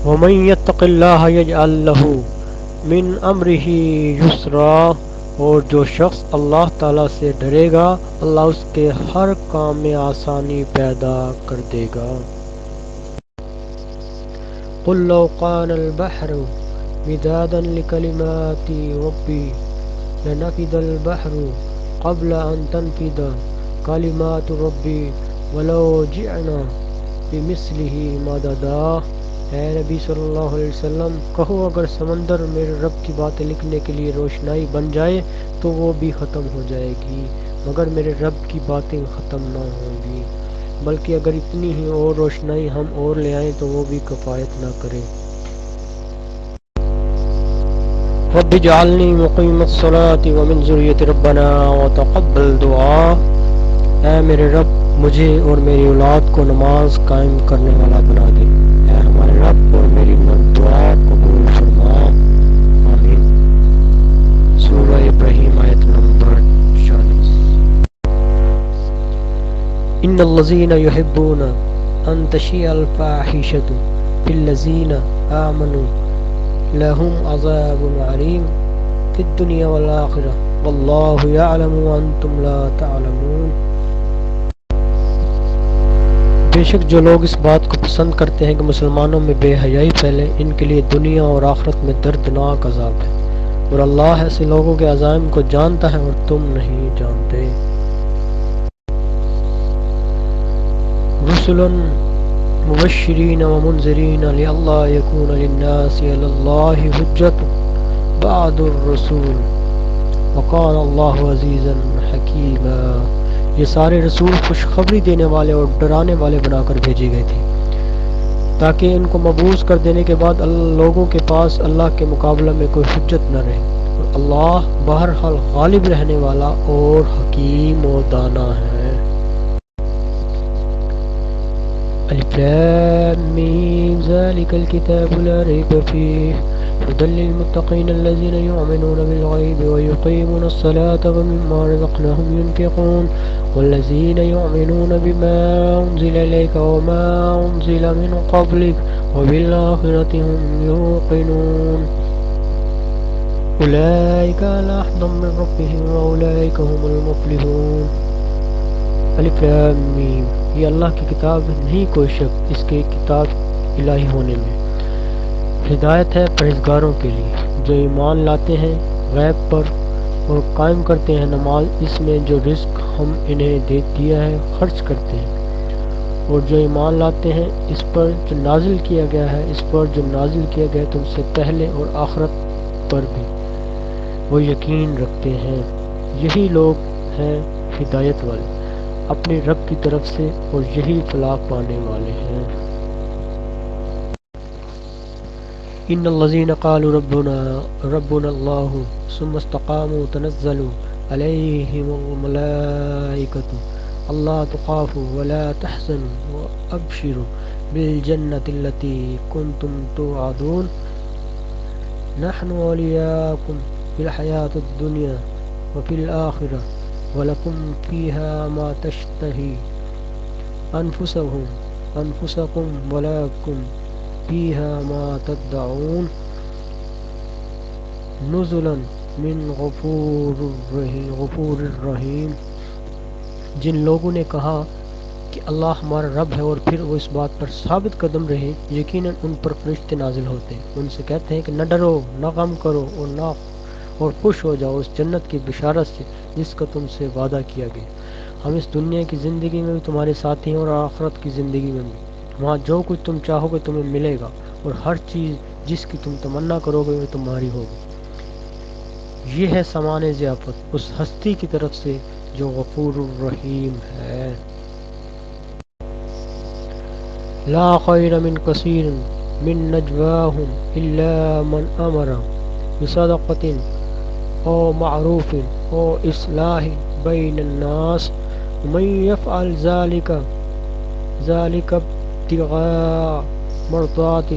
ومن يتق اللہ یجعل لہ من امرہ یسرا، اور جو شخص اللہ تعالیٰ سے ڈرے گا اللہ اس کے ہر کام میں آسانی پیدا کر دے گا۔ قل لو كان البحر مدادا لكلمات ربي لنفد البحر قبل أن تنفد كلمات ربي ولو جئنا بمثله مددا۔ اے نبی صلی اللہ علیہ وسلم کہو اگر سمندر میرے رب کی باتیں لکھنے کے لیے روشنائی بن جائے تو وہ بھی ختم ہو جائے گی مگر میرے رب کی باتیں ختم نہ ہوں گی، بلکہ اگر اتنی ہی اور روشنائی ہم اور لے آئیں تو وہ بھی کفایت نہ کرے۔ رب اجعلنی مقیم الصلاة ومن ذریتی ربنا وتقبل دعا۔ اے میرے رب مجھے اور میری اولاد کو نماز قائم کرنے والا بنا دے، اے ہمارے رب اور میری دعا قبول فرما، آمین۔ سورہ ابراہیم آیت نمبر 40۔ ان الذین یحبون ان تشیع الفاحشۃ فی الذین آمنوا لهم عذاب علیم فی الدنیا والآخرہ واللہ یعلم وانتم لا تعلمون۔ بے شک جو لوگ اس بات کو پسند کرتے ہیں کہ مسلمانوں میں بے حیائی پھیلے ان کے لیے دنیا اور آخرت میں دردناک عذاب ہے، اور اللہ ایسے لوگوں کے عزائم کو جانتا ہے اور تم نہیں جانتے۔ رسلا مبشرین ومنذرین لئلا یکون للناس علی اللہ حجۃ بعد الرسول وکان اللہ عزیزا حکیما۔ یہ سارے رسول خوشخبری دینے والے اور ڈرانے والے بنا کر بھیجے گئے تھے تاکہ ان کو مبعوث کر دینے کے بعد لوگوں کے پاس اللہ کے مقابلہ میں کوئی حجت نہ رہے، اور اللہ بہرحال غالب رہنے والا اور حکیم و دانا ہے۔ الف لام میم ذلک الکتاب لا ریب فیہ هدى للمتقین الذین یؤمنون بالغیب ویقیمون الصلاة ومما رزقناهم ينفقون والذین یؤمنون بما انزل الیک وما انزل من قبلک وبالآخرة هم یوقنون اولئک علی هدى من ربهم واولئک هم المفلحون۔ الف لام میم، یہ اللہ کی کتاب نہیں کوئی شک اس کے کتاب الہی ہونے میں، ہدایت ہے پرہیزگاروں کے لیے جو ایمان لاتے ہیں غیب پر اور قائم کرتے ہیں نماز اس میں جو رزق ہم انہیں دے دیا ہے خرچ کرتے ہیں، اور جو ایمان لاتے ہیں اس پر جو نازل کیا گیا ہے اس پر جو نازل کیا گیا تم سے پہلے اور آخرت پر بھی وہ یقین رکھتے ہیں، یہی لوگ ہیں ہدایت والے اپنے رب کی طرف سے اور یہی فلاح پانے والے ہیں۔ ان الذين قالوا ربنا الله ثم استقاموا تنزل عليهم الملائكة الا تخافوا ولا تحزنوا وابشروا بالجنة التي كنتم توعدون نحن أولياؤكم في الحياة الدنيا وفي الآخرة وَلَكُمْ فِيهَا مَا تَشْتَهِي أَنفُسَكُمْ وَلَكُمْ فِيهَا مَا تَدَّعُونَ نُزُلًا مِّن غَفُورٍ رَّحِيمٍ۔ جن لوگوں نے کہا کہ اللہ ہمارا رب ہے اور پھر وہ اس بات پر ثابت قدم رہے، یقیناً ان پر فرشتے نازل ہوتے ہیں، ان سے کہتے ہیں کہ نہ ڈرو نہ غم کرو اور خوش ہو جاؤ اس جنت کی بشارت سے جس کا تم سے وعدہ کیا گیا، ہم اس دنیا کی زندگی میں بھی تمہارے ساتھی ہیں اور آخرت کی زندگی میں بھی، وہاں جو کچھ تم چاہو گے تمہیں ملے گا اور ہر چیز جس کی تم تمنا کرو گے وہ تمہاری ہوگی۔ یہ ہے سامان ضیافت اس ہستی کی طرف سے جو غفور الرحیم ہے۔ لا خیر من کثیر من نجواہم الا من امر بصدقۃ او معروف او اصلاح بین الناس ومن یفعل ذلک ابتغاء مرضات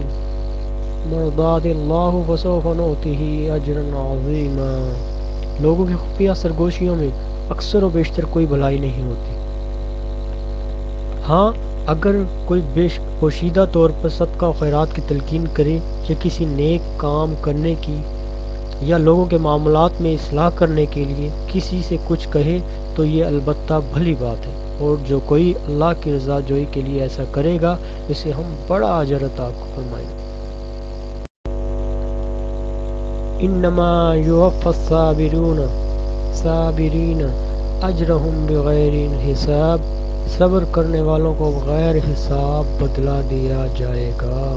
اللہ فسوف نؤتیہ اجرا عظیما۔ لوگوں کی خفیہ سرگوشیوں میں اکثر و بیشتر کوئی بھلائی نہیں ہوتی، ہاں اگر کوئی پوشیدہ طور پر صدقہ و خیرات کی تلقین کرے یا کسی نیک کام کرنے کی یا لوگوں کے معاملات میں اصلاح کرنے کے لیے کسی سے کچھ کہے تو یہ البتہ بھلی بات ہے، اور جو کوئی اللہ کی رضا جوئی کے لیے ایسا کرے گا اسے ہم بڑا اجر عطا فرمائیں گے۔ انما یوفی الصابرین اجرہم بغیر حساب، صبر کرنے والوں کو بغیر حساب بدلہ دیا جائے گا۔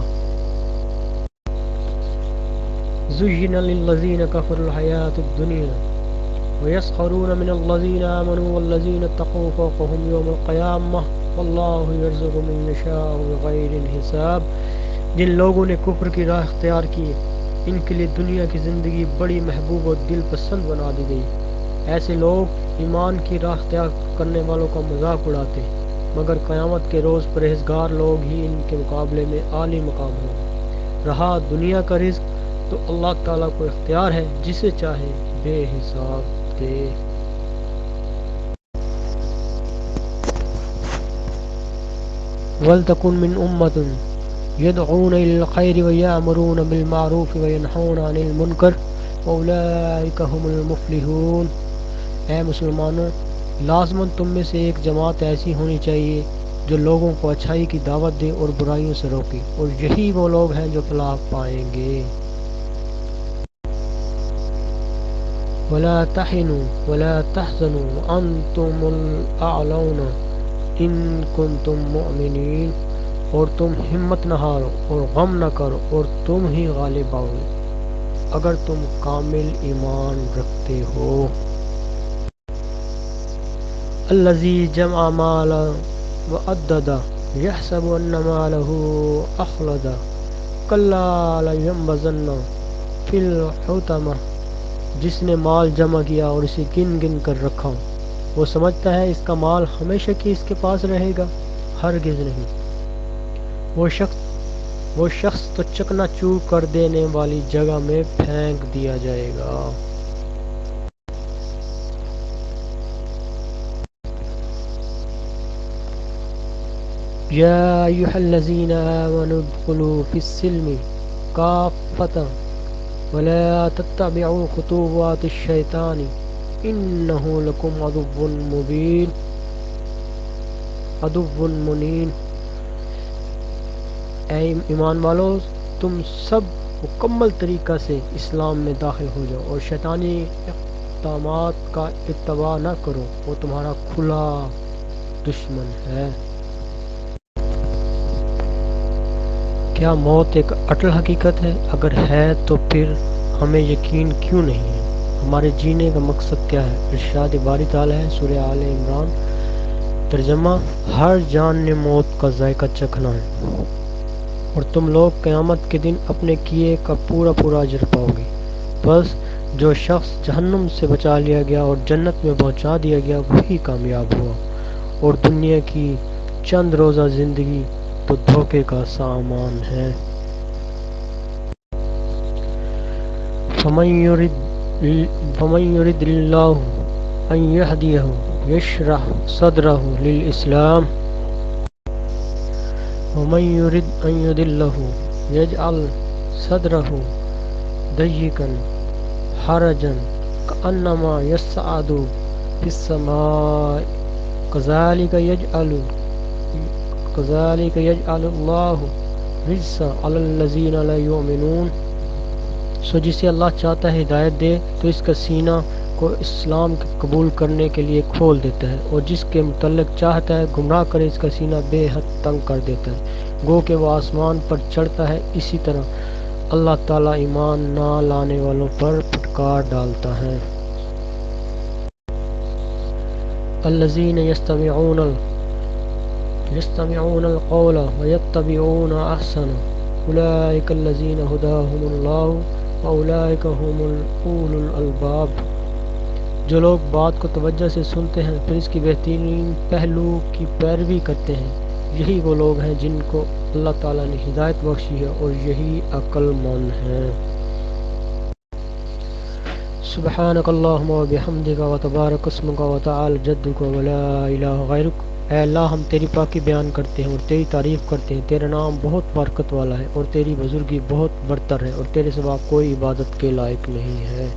زُيِّنَ لِلَّذِينَ كَفَرُوا الْحَيَاةُ الدُّنْيَا وَيَسْخَرُونَ مِنَ الَّذِينَ آمَنُوا وَالَّذِينَ اتَّقَوْا فَوْقَهُمْ يَوْمَ الْقِيَامَةِ وَاللَّهُ يَرْزُقُ مَن يَشَاءُ بِغَيْرِ حساب۔ جن لوگوں نے کفر کی راہ اختیار کی ان کے لیے دنیا کی زندگی بڑی محبوب اور دل پسند بنا دی گئی۔ ایسے لوگ ایمان کی راہ اختیار کرنے والوں کا مذاق اڑاتے، مگر قیامت کے روز پرہیزگار لوگ ہی ان کے مقابلے میں عالی مقام ہوں۔ رہا دنیا کا رزق تو اللہ تعالیٰ کو اختیار ہے، جسے چاہے بے حساب دے۔ وَلْتَكُن مِّنْ أُمَّةٍ يَدْعُونَ إِلَى الْخَيْرِ وَيَأْمُرُونَ بِالْمَعْرُوفِ وَيَنْهَوْنَ عَنِ الْمُنكَرِ وَأُولَٰئِكَ هُمُ الْمُفْلِحُونَ۔ اے مسلمانوں، لازماً تم میں سے ایک جماعت ایسی ہونی چاہیے جو لوگوں کو اچھائی کی دعوت دے اور برائیوں سے روکے، اور یہی وہ لوگ ہیں جو فلاح پائیں گے۔ وَلَا تَحِنُوا وَلَا تَحْزَنُوا وَأَنْتُمُ الْأَعْلَوْنَ إِن كُنتُم مُؤْمِنِينَ، اور تم ہمت نہ ہارو اور غم نہ کرو اور تم ہی غالب آؤ گے اگر تم کامل ایمان رکھتے ہو۔ الذی جمع مالا وعددا یحسب ان مالہ اخلدا کلا لینبذن فی الحطمہ، جس نے مال جمع کیا اور اسے گن گن کر رکھا، وہ سمجھتا ہے اس کا مال ہمیشہ کی اس کے پاس رہے گا، ہرگز نہیں۔ وہ شخص تو چکنا چور کر دینے والی جگہ میں پھینک دیا جائے گا۔ یا ایھا الذین آمنوا ادخلوا فی السلم کافۃ ولا تتبعوا خطوات الشیطان انہ لکم عدو منین۔ اے ایمان والو، تم سب مکمل طریقہ سے اسلام میں داخل ہو جاؤ اور شیطانی اقدامات کا اتباع نہ کرو، وہ تمہارا کھلا دشمن ہے۔ کیا موت ایک اٹل حقیقت ہے؟ اگر ہے تو پھر ہمیں یقین کیوں نہیں ہے؟ ہمارے جینے کا مقصد کیا ہے؟ ارشاد باری تعالیٰ ہے، سورہ آل عمران۔ ترجمہ: ہر جان نے موت کا ذائقہ چکھنا ہے، اور تم لوگ قیامت کے دن اپنے کیے کا پورا اجر پاؤ گے۔ بس جو شخص جہنم سے بچا لیا گیا اور جنت میں پہنچا دیا گیا وہی کامیاب ہوا، اور دنیا کی چند روزہ زندگی تو دھوکے کا سامان ہے۔ فمن یرد اللہ ان یہدیہ یشرح صدرہ للاسلام ومن یرد ان یضلہ یجعل صدرہ ضیقا حرجا کأنما یصعد فی السماء کذالک یجعل اللہ الرجس علی الذین لا یؤمنون۔ سو جسے اللہ چاہتا ہے ہدایت دے تو اس کا سینہ کو اسلام قبول کرنے کے لیے کھول دیتا ہے، اور جس کے متعلق چاہتا ہے گمراہ کرے اس کا سینہ بے حد تنگ کر دیتا ہے، گو کہ وہ آسمان پر چڑھتا ہے۔ اسی طرح اللہ تعالیٰ ایمان نہ لانے والوں پر پھٹکار ڈالتا ہے۔ الذین یستمعون القول ویتبعون احسنہ اولئک الذین ھداھم اللہ واولئک ھم اولو الالباب۔ جو لوگ بات کو توجہ سے سنتے ہیں پھر اس کی بہترین پہلو کی پیروی کرتے ہیں، یہی وہ لوگ ہیں جن کو اللہ تعالیٰ نے ہدایت بخشی ہے، اور یہی عقل مند ہیں۔ سبحانک اللہم وبحمدک وتبارک اسمک وتعالی جدک ولا الہ غیرک۔ اے اللہ ہم تیری پاکی بیان کرتے ہیں اور تیری تعریف کرتے ہیں، تیرا نام بہت برکت والا ہے اور تیری بزرگی بہت برتر ہے اور تیرے سوا کوئی عبادت کے لائق نہیں ہے۔